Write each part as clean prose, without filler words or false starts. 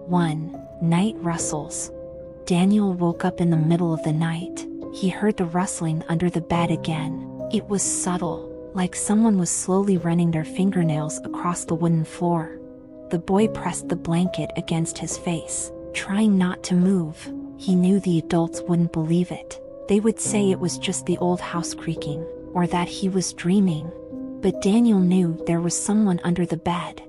1. Night Rustles. Daniel woke up in the middle of the night. He heard the rustling under the bed again. It was subtle, like someone was slowly running their fingernails across the wooden floor. The boy pressed the blanket against his face, trying not to move. He knew the adults wouldn't believe it. They would say it was just the old house creaking, or that he was dreaming. But Daniel knew there was someone under the bed.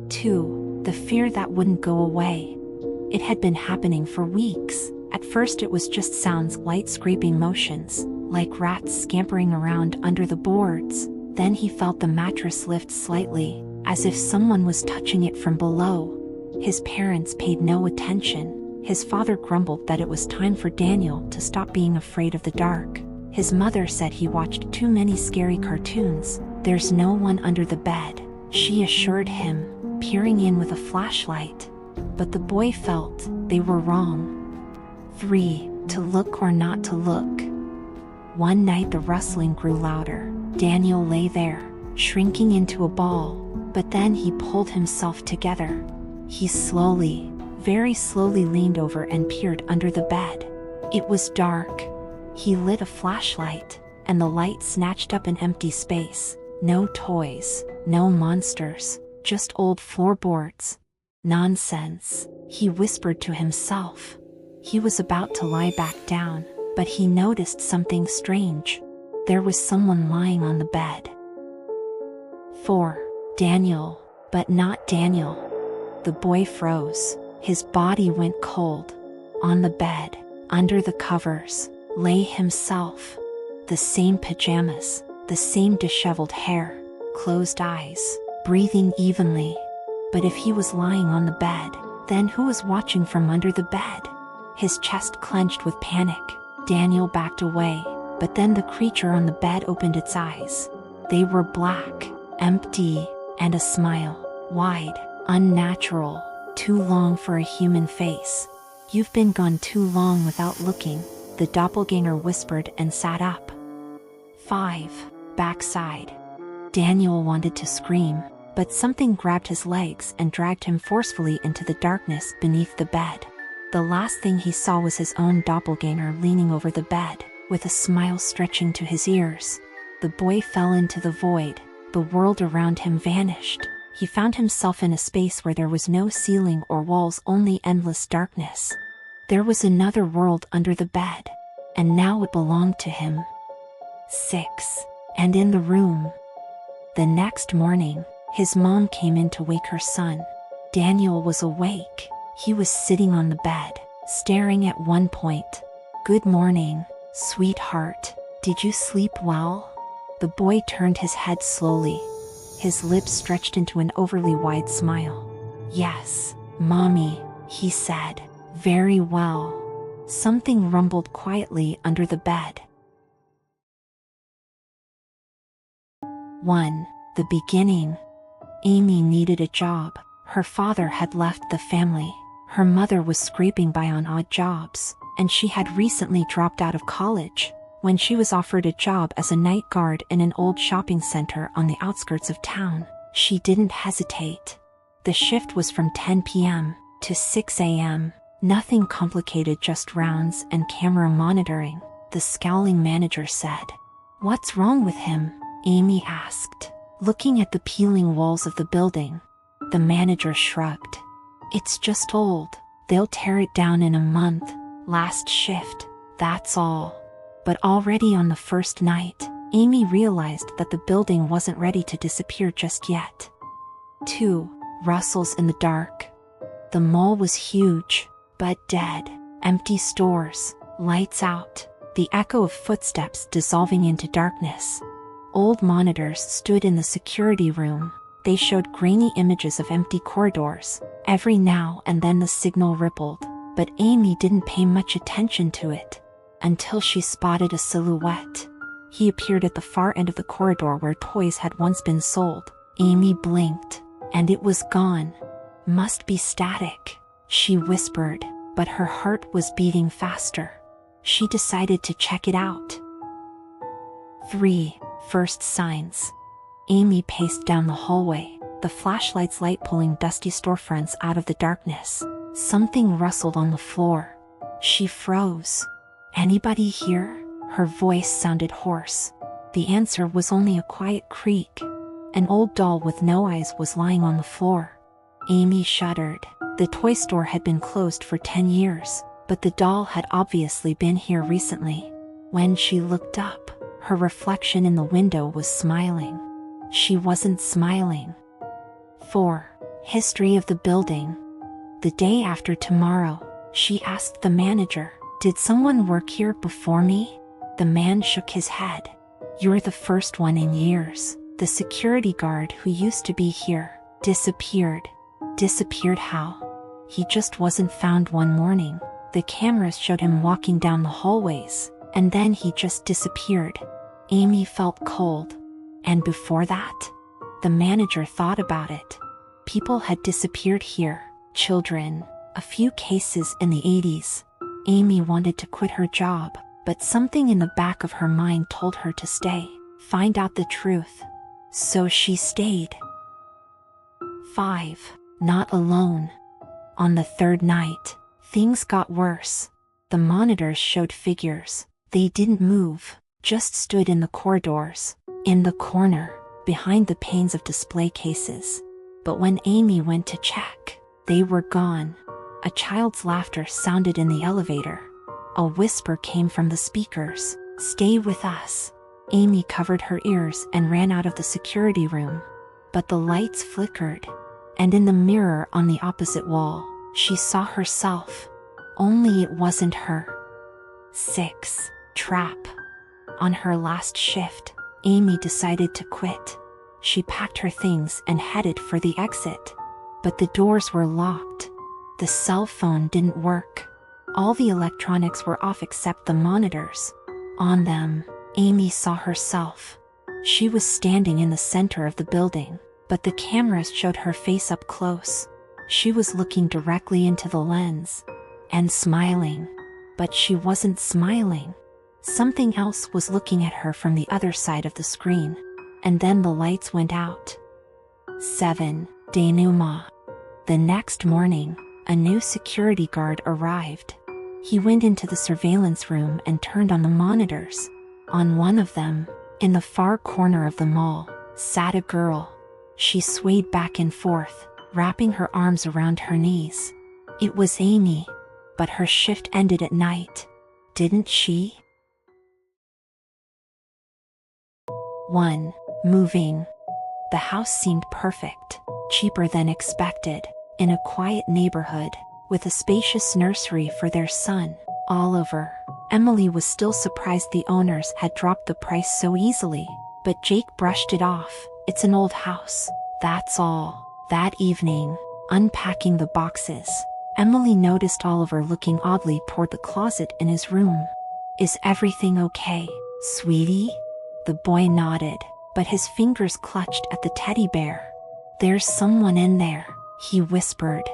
2. The fear that wouldn't go away. It had been happening for weeks. At first it was just sounds, light scraping motions, like rats scampering around under the boards. Then he felt the mattress lift slightly, as if someone was touching it from below. His parents paid no attention. His father grumbled that it was time for Daniel to stop being afraid of the dark. His mother said he watched too many scary cartoons. "There's no one under the bed," she assured him, peering in with a flashlight. But the boy felt they were wrong. 3. To look or not to look. One night the rustling grew louder. Daniel lay there, shrinking into a ball, but then he pulled himself together. He slowly, very slowly leaned over and peered under the bed. It was dark. He lit a flashlight, and the light snatched up an empty space. No toys, no monsters, just old floorboards. "Nonsense," he whispered to himself. He was about to lie back down, but he noticed something strange. There was someone lying on the bed. 4. Daniel, but not Daniel. The boy froze. His body went cold. On the bed, under the covers, lay himself. The same pajamas, the same disheveled hair, closed eyes, breathing evenly. But if he was lying on the bed, then who was watching from under the bed? His chest clenched with panic. Daniel backed away, but then the creature on the bed opened its eyes. They were black, empty, and a smile, wide, unnatural, too long for a human face. "You've been gone too long without looking," the doppelganger whispered and sat up. 5. Backside. Daniel wanted to scream, but something grabbed his legs and dragged him forcefully into the darkness beneath the bed. The last thing he saw was his own doppelganger leaning over the bed, with a smile stretching to his ears. The boy fell into the void. The world around him vanished. He found himself in a space where there was no ceiling or walls, only endless darkness. There was another world under the bed, and now it belonged to him. 6. And in the room. The next morning, his mom came in to wake her son. Daniel was awake. He was sitting on the bed, staring at one point. "Good morning, sweetheart. Did you sleep well?" The boy turned his head slowly. His lips stretched into an overly wide smile. "Yes, Mommy," he said. "Very well." Something rumbled quietly under the bed. 1. The beginning. Amy needed a job. Her father had left the family. Her mother was scraping by on odd jobs, and she had recently dropped out of college. When she was offered a job as a night guard in an old shopping center on the outskirts of town, she didn't hesitate. The shift was from 10 p.m. to 6 a.m. Nothing complicated, just rounds and camera monitoring, the scowling manager said. "What's wrong with him?" Amy asked, looking at the peeling walls of the building. The manager shrugged. "It's just old. They'll tear it down in a month. Last shift, that's all." But already on the first night, Amy realized that the building wasn't ready to disappear just yet. 2. Rustles in the dark. The mall was huge, but dead. Empty stores, lights out, the echo of footsteps dissolving into darkness. Old monitors stood in the security room. They showed grainy images of empty corridors. Every now and then the signal rippled, but Amy didn't pay much attention to it, until she spotted a silhouette. He appeared at the far end of the corridor where toys had once been sold. Amy blinked, and it was gone. "Must be static," she whispered, but her heart was beating faster. She decided to check it out. 3. First signs. Amy paced down the hallway, the flashlight's light pulling dusty storefronts out of the darkness. Something rustled on the floor. She froze. "Anybody here?" Her voice sounded hoarse. The answer was only a quiet creak. An old doll with no eyes was lying on the floor. Amy shuddered. The toy store had been closed for 10 years, but the doll had obviously been here recently. When she looked up, her reflection in the window was smiling. She wasn't smiling. 4. History of the building. The day after tomorrow, she asked the manager, "Did someone work here before me?" The man shook his head. "You're the first one in years. The security guard who used to be here disappeared." Disappeared how? He just wasn't found one morning. The cameras showed him walking down the hallways, and then he just disappeared. Amy felt cold. And before that? The manager thought about it. People had disappeared here. Children. A few cases in the 80s. Amy wanted to quit her job, but something in the back of her mind told her to stay, find out the truth. So she stayed. 5. Not alone. On the third night, things got worse. The monitors showed figures. They didn't move, just stood in the corridors, in the corner, behind the panes of display cases. But when Amy went to check, they were gone. A child's laughter sounded in the elevator. A whisper came from the speakers, "Stay with us." Amy covered her ears and ran out of the security room. But the lights flickered, and in the mirror on the opposite wall, she saw herself. Only it wasn't her. 6. Trap. On her last shift, Amy decided to quit. She packed her things and headed for the exit. But the doors were locked. The cell phone didn't work. All the electronics were off except the monitors. On them, Amy saw herself. She was standing in the center of the building, but the cameras showed her face up close. She was looking directly into the lens and smiling. But she wasn't smiling. Something else was looking at her from the other side of the screen. And then the lights went out. 7. Denouement. The next morning, a new security guard arrived. He went into the surveillance room and turned on the monitors. On one of them, in the far corner of the mall, sat a girl. She swayed back and forth, wrapping her arms around her knees. It was Amy, but her shift ended at night, didn't she? 1. Moving. The house seemed perfect, cheaper than expected, in a quiet neighborhood, with a spacious nursery for their son, Oliver. Emily was still surprised the owners had dropped the price so easily, but Jake brushed it off. "It's an old house, that's all." That evening, unpacking the boxes, Emily noticed Oliver looking oddly toward the closet in his room. "Is everything okay, sweetie?" The boy nodded, but his fingers clutched at the teddy bear. "There's someone in there," he whispered.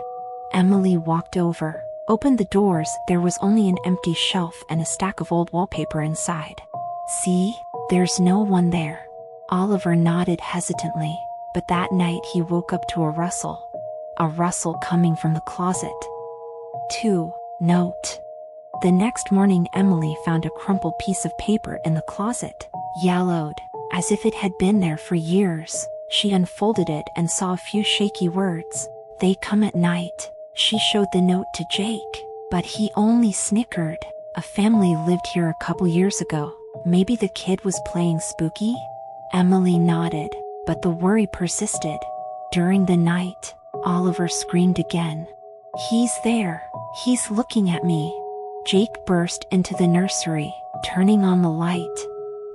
Emily walked over, opened the doors. There was only an empty shelf and a stack of old wallpaper inside. "See, there's no one there." Oliver nodded hesitantly, but that night he woke up to a rustle coming from the closet. 2. Note. The next morning Emily found a crumpled piece of paper in the closet, yellowed, as if it had been there for years. She unfolded it and saw a few shaky words. "They come at night." She showed the note to Jake, but he only snickered. "A family lived here a couple years ago. Maybe the kid was playing spooky?" Emily nodded, but the worry persisted. During the night, Oliver screamed again. "He's there. He's looking at me." Jake burst into the nursery, turning on the light.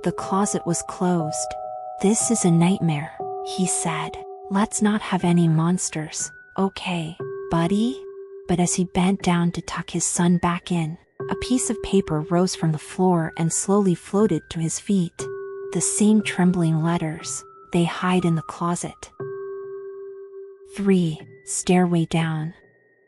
The closet was closed. "This is a nightmare," he said. "Let's not have any monsters, okay, buddy?" But as he bent down to tuck his son back in, a piece of paper rose from the floor and slowly floated to his feet. The same trembling letters. "They hide in the closet." 3. Stairway down.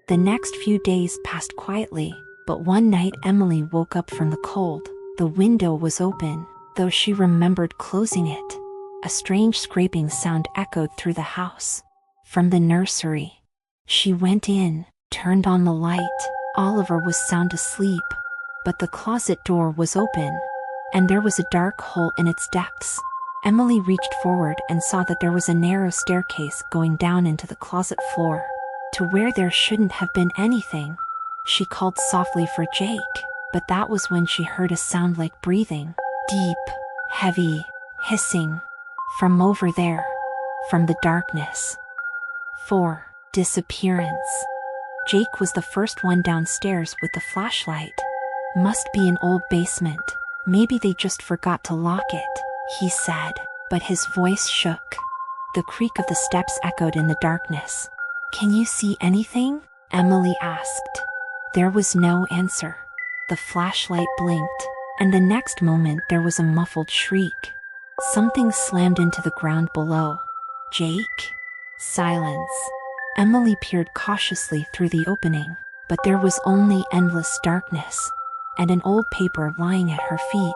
The next few days passed quietly, but one night Emily woke up from the cold. The window was open, though she remembered closing it. A strange scraping sound echoed through the house. From the nursery. She went in, turned on the light. Oliver was sound asleep, but the closet door was open, and there was a dark hole in its depths. Emily reached forward and saw that there was a narrow staircase going down into the closet floor, to where there shouldn't have been anything. She called softly for Jake, but that was when she heard a sound like breathing, deep, heavy, hissing, from over there, from the darkness. 4. Disappearance. Jake was the first one downstairs with the flashlight. Must be an old basement. Maybe they just forgot to lock it, he said, but his voice shook. The creak of the steps echoed in the darkness. Can you see anything? Emily asked. There was no answer. The flashlight blinked, and the next moment there was a muffled shriek. Something slammed into the ground below. Jake? Silence. Emily peered cautiously through the opening, but there was only endless darkness, and an old paper lying at her feet.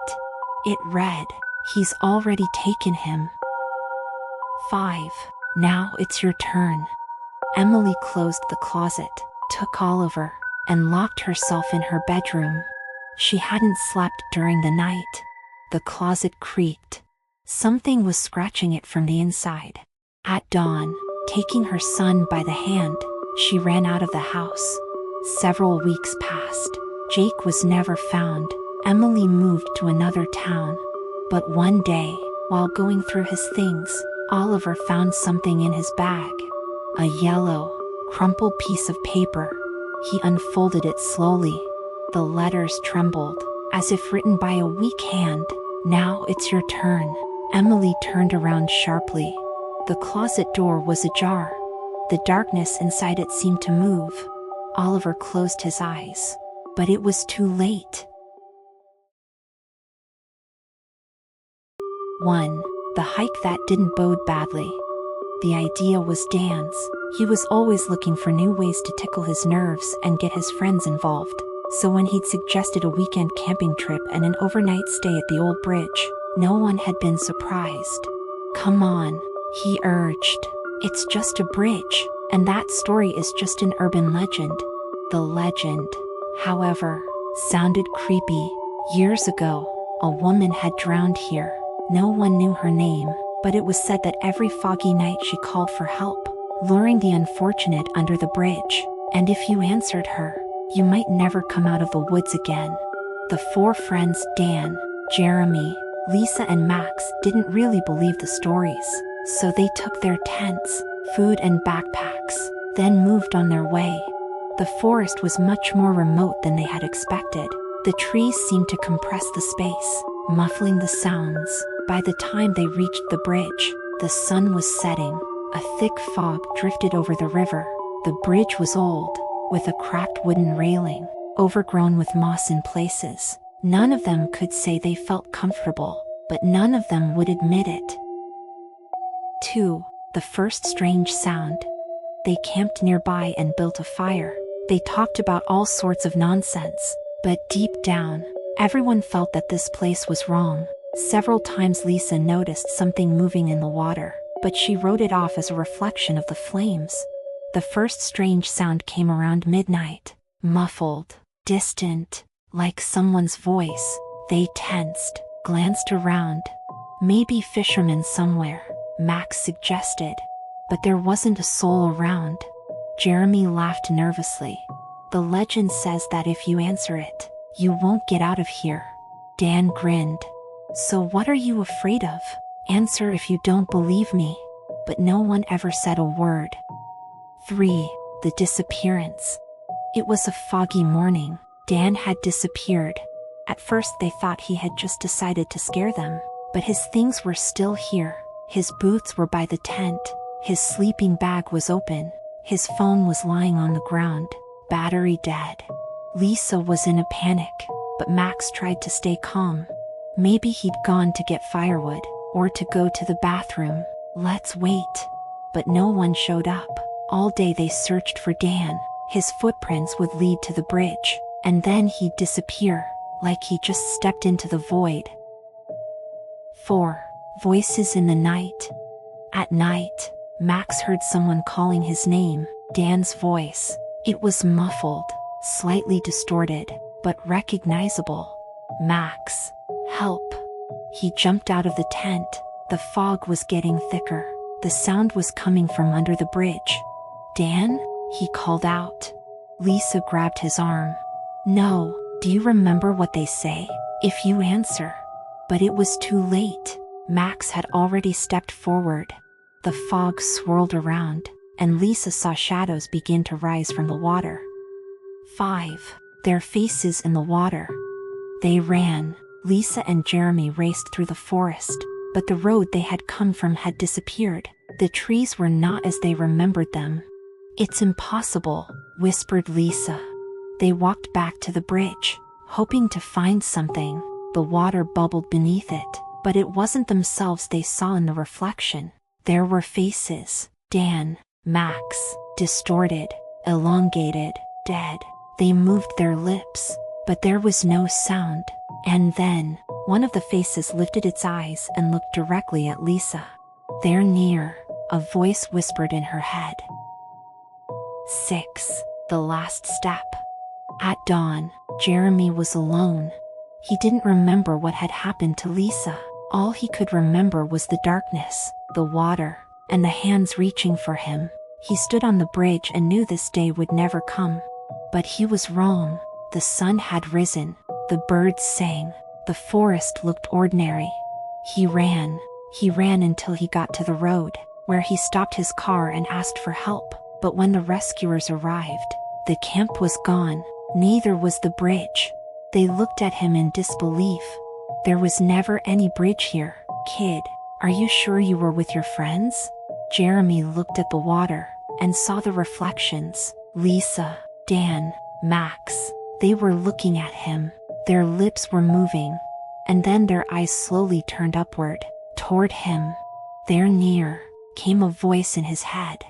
It read, "He's already taken him." 5. Now it's your turn. Emily closed the closet, took Oliver, and locked herself in her bedroom. She hadn't slept during the night. The closet creaked. Something was scratching it from the inside. At dawn, taking her son by the hand, she ran out of the house. Several weeks passed. Jake was never found. Emily moved to another town. But one day, while going through his things, Oliver found something in his bag. A yellow, crumpled piece of paper. He unfolded it slowly. The letters trembled, as if written by a weak hand. Now it's your turn. Emily turned around sharply. The closet door was ajar. The darkness inside it seemed to move. Oliver closed his eyes, but it was too late. 1. The hike that didn't bode badly. The idea was Dan's. He was always looking for new ways to tickle his nerves and get his friends involved. So when he'd suggested a weekend camping trip and an overnight stay at the old bridge, no one had been surprised. Come on, he urged. It's just a bridge, and that story is just an urban legend. The legend, however, sounded creepy. Years ago, a woman had drowned here. No one knew her name, but it was said that every foggy night she called for help, luring the unfortunate under the bridge. And if you answered her, you might never come out of the woods again. The 4 friends, Dan, Jeremy, Lisa and Max, didn't really believe the stories, so they took their tents, food and backpacks, then moved on their way. The forest was much more remote than they had expected. The trees seemed to compress the space, muffling the sounds. By the time they reached the bridge, the sun was setting. A thick fog drifted over the river. The bridge was old, with a cracked wooden railing, overgrown with moss in places. None of them could say they felt comfortable, but none of them would admit it. 2. The first strange sound. They camped nearby and built a fire. They talked about all sorts of nonsense, but deep down, everyone felt that this place was wrong. Several times Lisa noticed something moving in the water, but she wrote it off as a reflection of the flames. The first strange sound came around midnight, muffled, distant, like someone's voice. They tensed, glanced around. Maybe fishermen somewhere, Max suggested. But there wasn't a soul around. Jeremy laughed nervously. The legend says that if you answer it, you won't get out of here. Dan grinned. So what are you afraid of? Answer if you don't believe me. But no one ever said a word. 3. The disappearance. It was a foggy morning. Dan had disappeared. At first they thought he had just decided to scare them, but his things were still here. His boots were by the tent. His sleeping bag was open. His phone was lying on the ground, battery dead. Lisa was in a panic, but Max tried to stay calm. Maybe he'd gone to get firewood, or to go to the bathroom. Let's wait. But no one showed up. All day they searched for Dan. His footprints would lead to the bridge, and then he'd disappear, like he just stepped into the void. 4. Voices in the night. At night, Max heard someone calling his name, Dan's voice. It was muffled, slightly distorted, but recognizable. "Max, help." He jumped out of the tent. The fog was getting thicker. The sound was coming from under the bridge. "Dan?" he called out. Lisa grabbed his arm. "No, do you remember what they say? If you answer." But it was too late. Max had already stepped forward. The fog swirled around, and Lisa saw shadows begin to rise from the water. 5. Their faces in the water. They ran. Lisa and Jeremy raced through the forest, but the road they had come from had disappeared. The trees were not as they remembered them. "It's impossible," whispered Lisa. They walked back to the bridge, hoping to find something. The water bubbled beneath it, but it wasn't themselves they saw in the reflection. There were faces. Dan, Max, distorted, elongated, dead. They moved their lips, but there was no sound. And then, one of the faces lifted its eyes and looked directly at Lisa. "They're near," a voice whispered in her head. 6. The last step. At dawn, Jeremy was alone. He didn't remember what had happened to Lisa. All he could remember was the darkness, the water, and the hands reaching for him. He stood on the bridge and knew this day would never come. But he was wrong. The sun had risen. The birds sang. The forest looked ordinary. He ran. He ran until he got to the road, where he stopped his car and asked for help. But when the rescuers arrived, the camp was gone. Neither was the bridge. They looked at him in disbelief. "There was never any bridge here, kid. Are you sure you were with your friends?" Jeremy looked at the water and saw the reflections. Lisa, Dan, Max. They were looking at him. Their lips were moving. And then their eyes slowly turned upward, toward him. "They're near," came a voice in his head.